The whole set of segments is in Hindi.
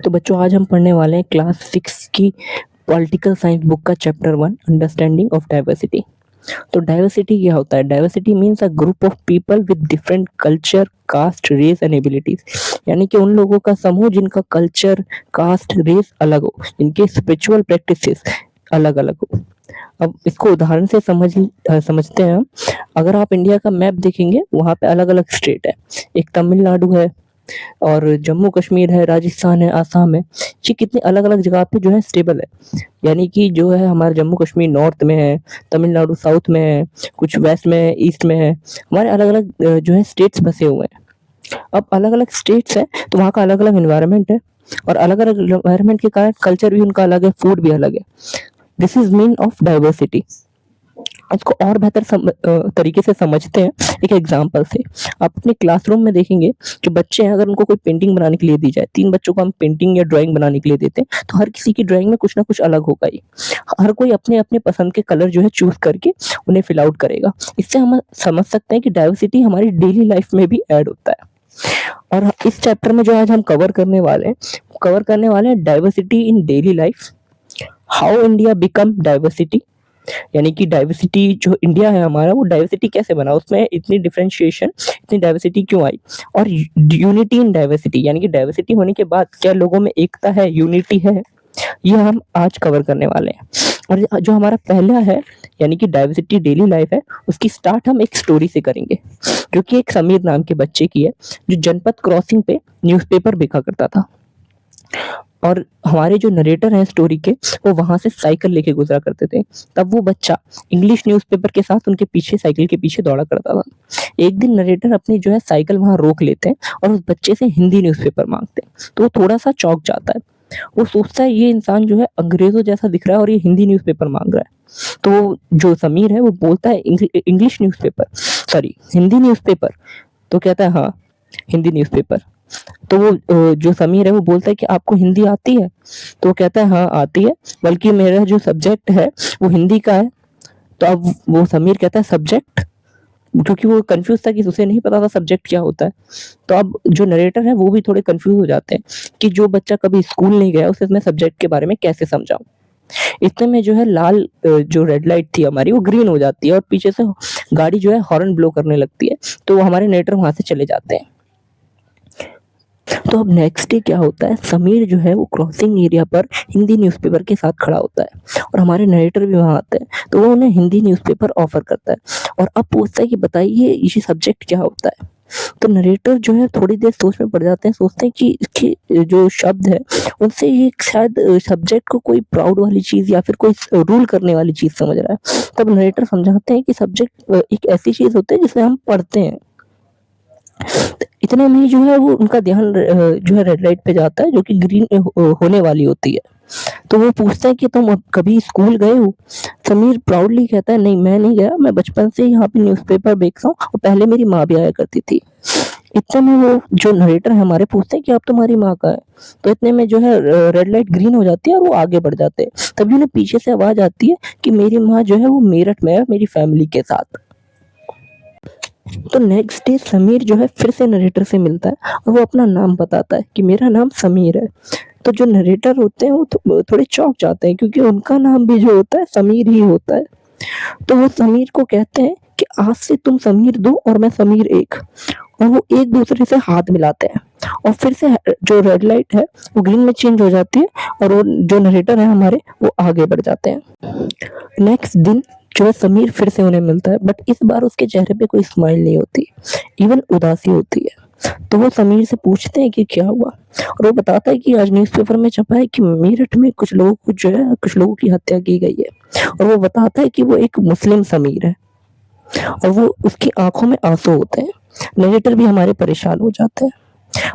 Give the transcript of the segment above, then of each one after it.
तो बच्चों आज हम पढ़ने वाले हैं क्लास 6 की पॉलिटिकल साइंस बुक का चैप्टर 1 अंडरस्टैंडिंग ऑफ डाइवर्सिटी। तो डाइवर्सिटी क्या होता है? Diversity means a group of people with different culture, caste, race and abilities. यानी कि उन लोगों का समूह जिनका कल्चर, कास्ट, रेस अलग हो, जिनके स्पिरिचुअल प्रैक्टिसेस अलग अलग हो। अब इसको उदाहरण से समझते हैं हम। अगर आप इंडिया का मैप देखेंगे, वहाँ पे अलग अलग स्टेट है। एक तमिलनाडु है और जम्मू कश्मीर है, राजस्थान है, आसाम है। ये कितने अलग अलग जगह पे जो है स्टेबल है। यानी कि जो है हमारा जम्मू कश्मीर नॉर्थ में है, तमिलनाडु साउथ में है, कुछ वेस्ट में है, ईस्ट में है। हमारे अलग अलग जो है स्टेट्स बसे हुए हैं। अब अलग अलग स्टेट्स है तो वहाँ का अलग अलग इन्वायरमेंट है, और अलग अलग इन्वायरमेंट के कारण कल्चर भी उनका अलग है, फूड भी अलग है। This is mean of diversity. इसको और बेहतर तरीके से समझते हैं एक एग्जांपल से। आप अपने क्लासरूम में देखेंगे जो बच्चे हैं, अगर उनको कोई पेंटिंग बनाने के लिए दी जाए, 3 बच्चों को हम पेंटिंग या ड्राइंग बनाने के लिए देते हैं, तो हर किसी की ड्राइंग में कुछ ना कुछ अलग होगा ही। हर कोई अपने अपने पसंद के कलर जो है चूज करके उन्हें फिल आउट करेगा। इससे हम समझ सकते हैं कि डाइवर्सिटी हमारी डेली लाइफ में भी ऐड होता है। और इस चैप्टर में जो आज हम कवर करने वाले हैं diversity in daily life, how India become diversity. यानी कि डाइवर्सिटी जो इंडिया है हमारा, वो डाइवर्सिटी कैसे बना, उसमें इतनी डिफरेंशिएशन, इतनी डाइवर्सिटी क्यों आई। और यूनिटी इन डाइवर्सिटी, यानी कि डाइवर्सिटी होने के बाद क्या लोगों में एकता है, यूनिटी है, ये हम आज कवर करने वाले हैं। और जो हमारा पहला है यानी कि डाइवर्सिटी डेली लाइफ है, उसकी स्टार्ट हम एक स्टोरी से करेंगे, जो कि एक समीर नाम के बच्चे की है, जो जनपद क्रॉसिंग पे न्यूज़पेपर बिका करता था। और हमारे जो नरेटर हैं स्टोरी के, वो वहां से साइकिल लेके गुजरा करते थे। तब वो बच्चा इंग्लिश न्यूज़पेपर के साथ उनके पीछे, साइकिल के पीछे दौड़ा करता था। एक दिन नरेटर अपनी जो है साइकिल वहां रोक लेते हैं और उस बच्चे से हिंदी न्यूज़पेपर मांगते हैं। तो वो थोड़ा सा चौंक जाता है। वो सोचता है ये इंसान जो है अंग्रेजों जैसा दिख रहा है और ये हिंदी न्यूज़पेपर मांग रहा है। तो जो समीर है वो बोलता है English newspaper, sorry Hindi newspaper. तो कहता है हाँ हिंदी न्यूज़पेपर। तो वो जो समीर है वो बोलता है कि आपको हिंदी आती है? तो वो कहता है हाँ आती है, बल्कि मेरा जो सब्जेक्ट है वो हिंदी का है। तो अब वो समीर कहता है सब्जेक्ट, क्योंकि वो कंफ्यूज था कि उसे नहीं पता था सब्जेक्ट क्या होता है। तो अब जो नरेटर है वो भी थोड़े कंफ्यूज हो जाते हैं कि जो बच्चा कभी स्कूल नहीं गया उसे मैं सब्जेक्ट के बारे में कैसे समझाऊं। इतने में जो है लाल जो रेड लाइट थी हमारी, वो ग्रीन हो जाती है और पीछे से गाड़ी जो है हॉर्न ब्लो करने लगती है। तो हमारे नरेटर वहां से चले जाते हैं। तो अब नेक्स्ट डे क्या होता है, समीर जो है वो क्रॉसिंग एरिया पर हिंदी न्यूज़पेपर के साथ खड़ा होता है और हमारे नरेटर भी वहाँ आते हैं। तो वो उन्हें हिंदी न्यूज़पेपर ऑफर करता है और अब पूछता है कि बताइए ये सब्जेक्ट क्या होता है। तो नरेटर जो है थोड़ी देर सोच में पड़ जाते हैं, सोचते हैं कि इसके जो शब्द है उनसे ये शायद सब्जेक्ट को कोई प्राउड वाली चीज़ या फिर कोई रूल करने वाली चीज़ समझ रहा है। तब नरेटर समझाते हैं कि सब्जेक्ट एक ऐसी चीज़ होती है जिसे हम पढ़ते हैं। इतने में ही जो है वो उनका ध्यान जो है रेड लाइट पे जाता है, जो कि ग्रीन होने वाली होती है। तो वो पूछता है कि तुम अब कभी स्कूल गए हो? समीर प्राउडली कहता है नहीं मैं नहीं गया, मैं बचपन से यहाँ पे न्यूज़पेपर बेचता हूँ और पहले मेरी माँ भी आया करती थी। इतने में वो जो नरेटर है हमारे पूछते हैं कि अब तुम्हारी माँ का है? तो इतने में जो है रेड लाइट ग्रीन हो जाती है और वो आगे बढ़ जाते हैं। तभी उन्हें पीछे से आवाज आती है कि मेरी माँ जो है वो मेरठ में है मेरी फैमिली के साथ। तो नेक्स्ट डे समीर जो है फिर से नरेटर से मिलता है और वो अपना नाम बताता है कि मेरा नाम समीर है। तो जो नरेटर होते हैं वो थोड़े चौंक जाते हैं, क्योंकि उनका नाम भी जो होता है समीर ही होता है। तो वो समीर को कहते हैं कि आज से तुम समीर 2 और मैं समीर 1। और वो एक दूसरे से हाथ मिलाते हैं और फिर से जो रेड लाइट है वो ग्रीन में चेंज हो जाती है और वो जो नरेटर है हमारे वो आगे बढ़ जाते हैं। नेक्स्ट दिन जो है समीर फिर से उन्हें मिलता है, बट इस बार उसके चेहरे पे कोई स्माइल नहीं होती, इवन उदासी होती है। तो वो समीर से पूछते हैं कि क्या हुआ, और वो बताता है कि आज न्यूज़पेपर में छपा है कि मेरठ में कुछ लोगों की हत्या की गई है। और वो बताता है कि वो एक मुस्लिम समीर है और वो उसकी आंखों में आंसू होते हैं। नरेटर भी हमारे परेशान हो जाते हैं।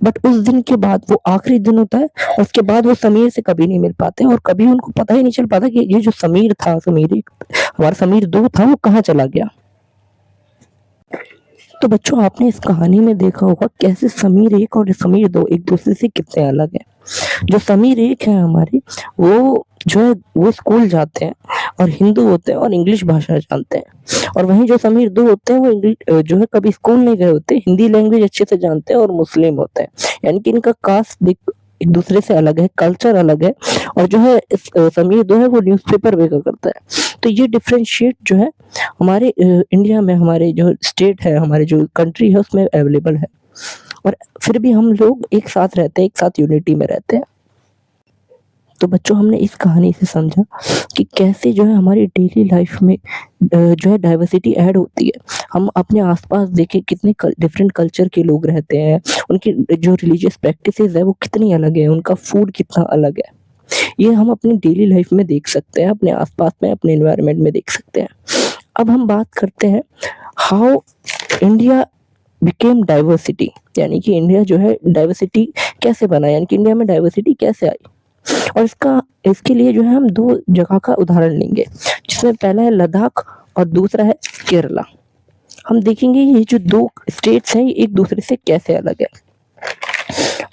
बट उस दिन के बाद वो आखिरी दिन होता है और उसके बाद वो समीर से कभी नहीं मिल पाते और कभी उनको पता ही नहीं चल पाता कि ये जो समीर था, हमारा समीर 2 था, वो कहाँ चला गया। तो बच्चों आपने इस कहानी में देखा होगा कैसे समीर 1 और समीर 2 एक दूसरे से कितने अलग हैं। जो समीर 1 है हमारे, वो जो है वो स्कूल जाते हैं और हिंदू होते हैं और इंग्लिश भाषा जानते हैं। और वहीं जो समीर 2 होते हैं वो जो है कभी स्कूल नहीं गए होते, हिंदी लैंग्वेज अच्छे से जानते हैं और मुस्लिम होते हैं। यानी कि इनका कास्ट एक दूसरे से अलग है, कल्चर अलग है, और जो है समीर जो है वो न्यूज़पेपर बेचा करता है। तो ये डिफरेंशिएट जो है हमारे इंडिया में, हमारे जो स्टेट है, हमारे जो कंट्री है उसमें अवेलेबल है, और फिर भी हम लोग एक साथ रहते हैं, एक साथ यूनिटी में रहते हैं। तो बच्चों, हमने इस कहानी से समझा कि कैसे जो है हमारी डेली लाइफ में जो है डाइवर्सिटी ऐड होती है। हम अपने आसपास देखें कितने डिफरेंट कल्चर के लोग रहते हैं, उनकी जो रिलीजियस प्रैक्टिसेस है वो कितनी अलग है, उनका फूड कितना अलग है। ये हम अपनी डेली लाइफ में देख सकते हैं, अपने आसपास में, अपने एनवायरनमेंट में देख सकते हैं। अब हम बात करते हैं हाउ इंडिया बिकेम डाइवर्सिटी, यानी कि इंडिया जो है डाइवर्सिटी कैसे बना, यानी कि इंडिया में डाइवर्सिटी कैसे आई। और इसके लिए जो है हम दो जगह का उदाहरण लेंगे, जिसमें पहला है लद्दाख और दूसरा है केरला। हम देखेंगे ये जो दो स्टेट्स हैं ये एक दूसरे से कैसे अलग है।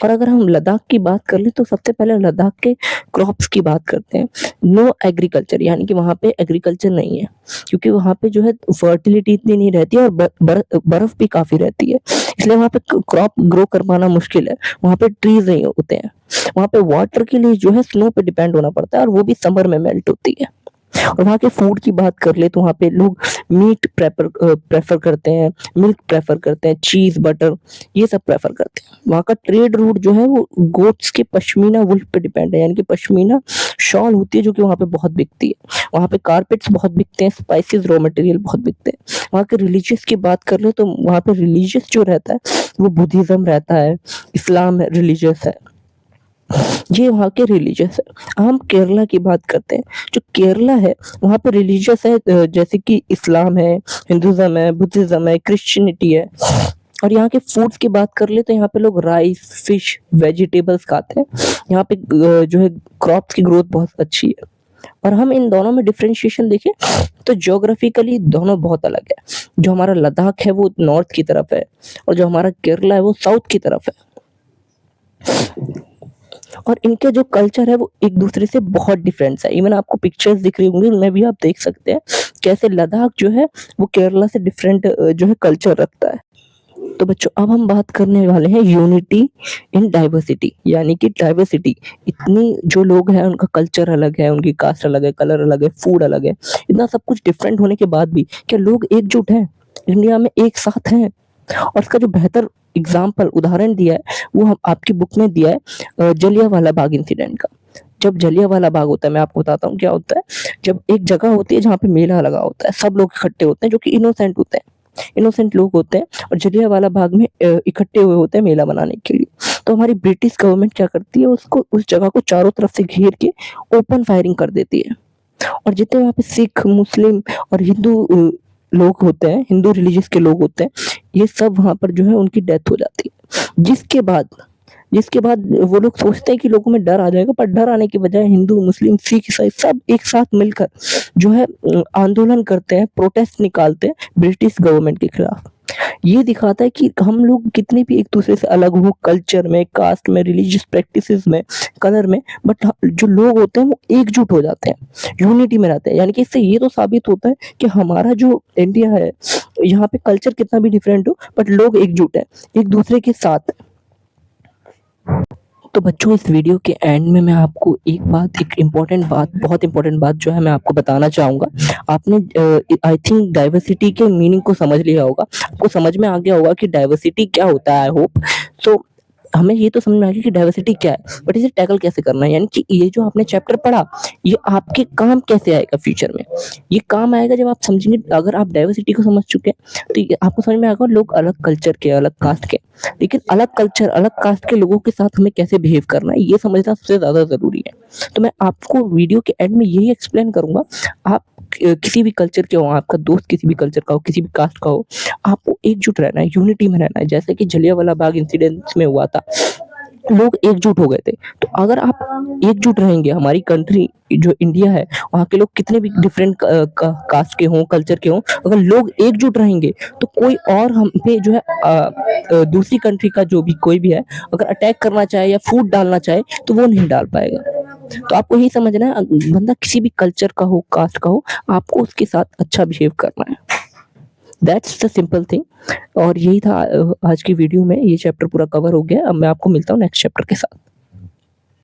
और अगर हम लद्दाख की बात कर लें तो सबसे पहले लद्दाख के क्रॉप्स की बात करते हैं। नो एग्रीकल्चर, यानी कि वहाँ पे एग्रीकल्चर नहीं है, क्योंकि वहाँ पे जो है फर्टिलिटी इतनी नहीं रहती है, और बर्फ भी काफी रहती है, इसलिए वहाँ पे क्रॉप ग्रो कर पाना मुश्किल है। वहाँ पे ट्रीज नहीं होते हैं, वहाँ पे वाटर के लिए जो है स्नो पे डिपेंड होना पड़ता है, और वो भी समर में मेल्ट होती है। और वहाँ के फूड की बात कर ले तो वहाँ पे लोग मीट प्रेफर करते हैं, मिल्क प्रेफर करते हैं, चीज, बटर, ये सब प्रेफर करते हैं। वहाँ का ट्रेड रूट जो है वो गोट्स के पश्मीना वुल पे डिपेंड है, यानी कि पश्मीना शॉल होती है जो कि वहाँ पे बहुत बिकती है। वहाँ पे कारपेट्स बहुत बिकते हैं, स्पाइसेस, रॉ मटेरियल बहुत बिकते हैं। वहाँ के रिलीजियस की बात कर ले तो वहाँ पे रिलीजियस जो रहता है वो बुद्धिज्म रहता है, इस्लाम रिलीजियस है, ये वहाँ के रिलीजियस है। हम केरला की बात करते हैं, जो केरला है वहाँ पे रिलीजियस है, जैसे कि इस्लाम है, हिंदुज्म है, बुद्धिज्म है, क्रिश्चियनिटी है। और यहाँ के फूड्स की बात कर ले तो यहाँ पे लोग राइस, फिश, वेजिटेबल्स खाते हैं। यहाँ पे जो है क्रॉप्स की ग्रोथ बहुत अच्छी है। और हम इन दोनों में डिफरेंशिएशन देखें तो ज्योग्राफिकली दोनों बहुत अलग है। जो हमारा लद्दाख है वो नॉर्थ की तरफ है, और जो हमारा केरला है वो साउथ की तरफ है। और इनके जो कल्चर है वो एक दूसरे से बहुत डिफरेंस है। इवन आपको पिक्चर्स दिख रही होंगी, उनमें भी आप देख सकते हैं कैसे लद्दाख जो है वो केरला से डिफरेंट जो है कल्चर रखता है। तो बच्चों, अब हम बात करने वाले हैं यूनिटी इन डाइवर्सिटी, यानी कि डाइवर्सिटी, इतनी जो लोग हैं उनका कल्चर अलग है, उनकी कास्ट अलग है, कलर अलग है, फूड अलग है, इतना सब कुछ डिफरेंट होने के बाद भी क्या लोग एकजुट हैं, इंडिया में एक साथ हैं। और इसका जो बेहतर एग्जाम्पल, उदाहरण दिया है वो हम आपकी बुक में दिया है जलियांवाला बाग इंसिडेंट का। जब जलियांवाला बाग होता है, मैं आपको बताता हूँ क्या होता है। जब एक जगह होती है जहाँ पे मेला लगा होता है, सब लोग इकट्ठे होते हैं जो कि इनोसेंट होते हैं, इनोसेंट लोग होते हैं, और जलियांवाला बाग में इकट्ठे हुए होते हैं मेला मनाने के लिए। तो हमारी ब्रिटिश गवर्नमेंट क्या करती है, उसको, उस जगह को चारों तरफ से घेर के ओपन फायरिंग कर देती है। और जितने वहाँ पे सिख, मुस्लिम और हिंदू लोग होते हैं, हिंदू रिलीजियस के लोग होते हैं, ये सब वहाँ पर जो है उनकी डेथ हो जाती है। जिसके बाद वो लोग सोचते हैं कि लोगों में डर आ जाएगा, पर डर आने की बजाय हिंदू, मुस्लिम, सिख, ईसाई सब एक साथ मिलकर जो है आंदोलन करते हैं, प्रोटेस्ट निकालते हैं ब्रिटिश गवर्नमेंट के खिलाफ। ये दिखाता है कि हम लोग कितने भी एक दूसरे से अलग हो, कल्चर में, कास्ट में, रिलीजियस प्रैक्टिसेस में, कलर में, बट जो लोग होते हैं वो एकजुट हो जाते हैं, यूनिटी में रहते हैं। यानी कि इससे ये तो साबित होता है कि हमारा जो इंडिया है, यहाँ पे कल्चर कितना भी डिफरेंट हो बट लोग एकजुट है, एक दूसरे के साथ। तो बच्चों, इस वीडियो के एंड में मैं आपको एक इम्पोर्टेंट बात, बहुत इम्पोर्टेंट बात जो है मैं आपको बताना चाहूँगा। आपने आई थिंक डाइवर्सिटी के मीनिंग को समझ लिया होगा, आपको समझ में आ गया होगा कि डाइवर्सिटी क्या होता है, आई होप। सो हमें ये तो समझ में आ गया कि डाइवर्सिटी क्या है, बट इसे टैकल कैसे करना है, यानी कि ये जो आपने चैप्टर पढ़ा ये आपके काम कैसे आएगा फ्यूचर में। ये काम आएगा जब आप समझेंगे, अगर आप डाइवर्सिटी को समझ चुके हैं तो ये आपको समझ में आएगा लोग अलग कल्चर के, अलग कास्ट के, लेकिन अलग कल्चर, अलग कास्ट के लोगों के साथ हमें कैसे बिहेव करना है ये समझना सबसे ज्यादा जरूरी है। तो मैं आपको वीडियो के एंड में यही एक्सप्लेन करूंगा। आप किसी भी कल्चर के हो, आपका दोस्त किसी भी कल्चर का हो, किसी भी कास्ट का हो, आपको एकजुट रहना है, यूनिटी में रहना है। जैसे कि जलियांवाला बाग इंसिडेंट में हुआ था, लोग एकजुट हो गए थे। तो अगर आप एकजुट रहेंगे, हमारी कंट्री जो इंडिया है, वहाँ के लोग कितने भी डिफरेंट कास्ट के हों, कल्चर के हों, अगर लोग एकजुट रहेंगे तो कोई और हम पे जो है दूसरी कंट्री का जो भी कोई भी है, अगर अटैक करना चाहे या फूट डालना चाहे तो वो नहीं डाल पाएगा। तो आपको यही समझना है, बंदा किसी भी कल्चर का हो, कास्ट का हो, आपको उसके साथ अच्छा बिहेव करना है। That's the simple thing. और यही था आज की वीडियो में, ये चैप्टर पूरा कवर हो गया। अब मैं आपको मिलता हूँ नेक्स्ट चैप्टर के साथ।